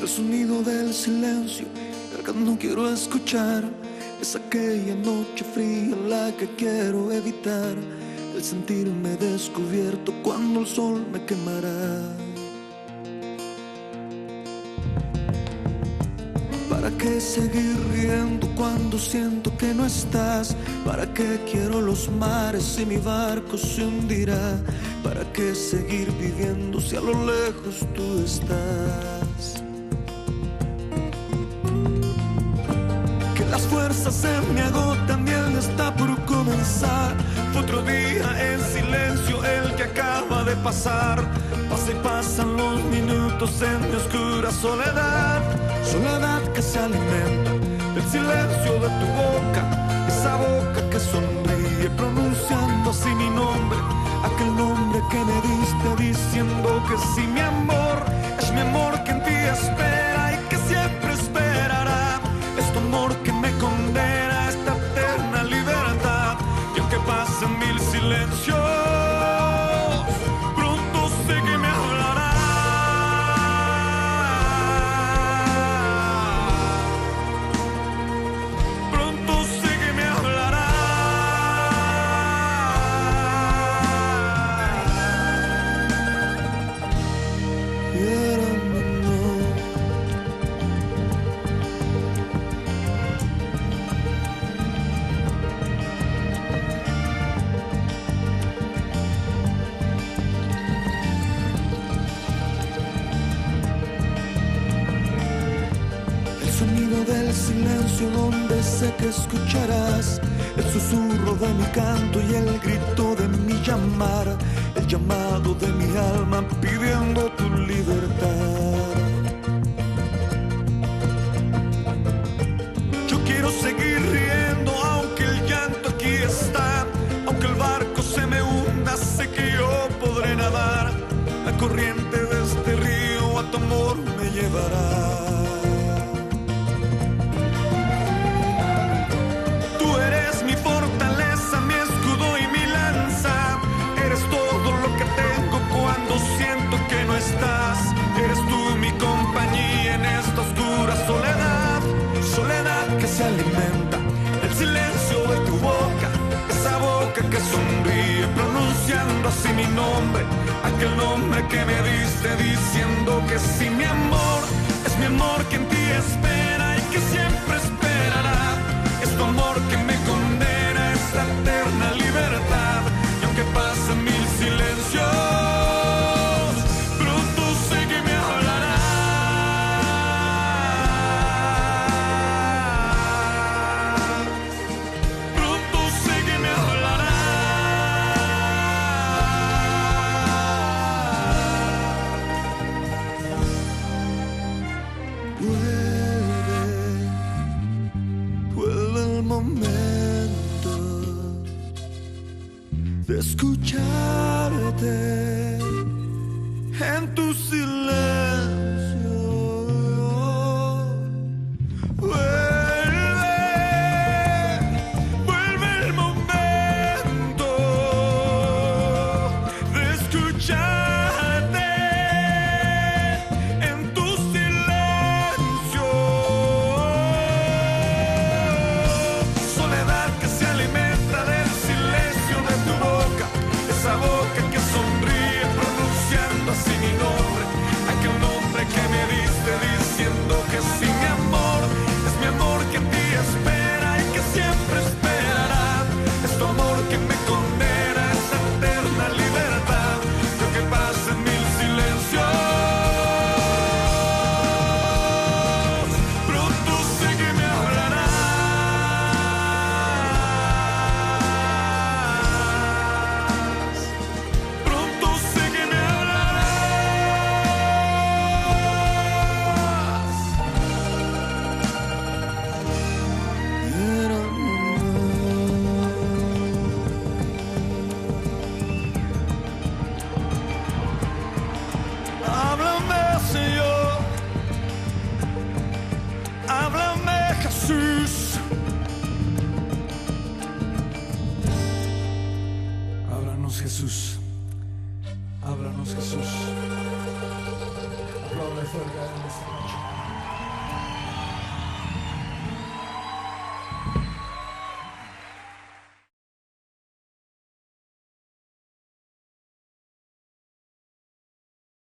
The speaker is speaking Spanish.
El sonido del silencio, el que no quiero escuchar. Es aquella noche fría la que quiero evitar. El sentirme descubierto cuando el sol me quemará. ¿Para qué seguir riendo cuando siento que no estás? ¿Para qué quiero los mares si mi barco se hundirá? ¿Para qué seguir viviendo si a lo lejos tú estás? Que las fuerzas se me agotan y él está por comenzar. Fue otro día en silencio el que acaba de pasar. Pasa y pasan los minutos en mi oscura soledad. Soledad que se alimenta del silencio de tu boca. Esa boca que sonríe pronunciando así mi nombre. Aquel nombre que me diste diciendo que sí, mi amor. Es mi amor que en ti espera y que siempre esperará. Es tu amor que me condena a esta eterna libertad. Y aunque pasen mil silencios, pronto sé que me hablará. Pronto sé que me hablará. Y era mi amor. El sonido del silencio donde sé que escucharás. El susurro de mi canto y el grito de mi llamar. El llamado de mi alma pidiendo tu libertad. Yo quiero seguir riendo aunque el llanto aquí está. Aunque el barco se me hunda, sé que yo podré nadar. La corriente de este río a tu amor me llevará. Eres tú mi compañía en esta oscura soledad. Soledad que se alimenta del silencio de tu boca. Esa boca que sonríe pronunciando así mi nombre. Aquel nombre que me diste diciendo que sí, mi amor. Es mi amor que en ti espera y que siempre esperará. Es tu amor que me condena a esta eterna libertad. Y aunque pasen mil silencios, vuelve el momento de escucharte en tu silencio. Vuelve el momento de escucharte en tu silencio. Soledad que se alimenta del silencio de tu boca. Esa boca que sonríe pronunciando así mi nombre. Aquel nombre que me diste diciendo que sí, mi amor. Es mi amor que en ti espera y que siempre esperará. Es tu amor que me condena a esta eterna libertad. Y aunque pasen mil silencios, pronto sé que me hablarás. Pronto sé que me hablarás. Era mi amor. Háblame, Señor. Háblame, Jesús. Háblanos, Jesús. Háblanos, Jesús. Aplaude fuerte a Dios.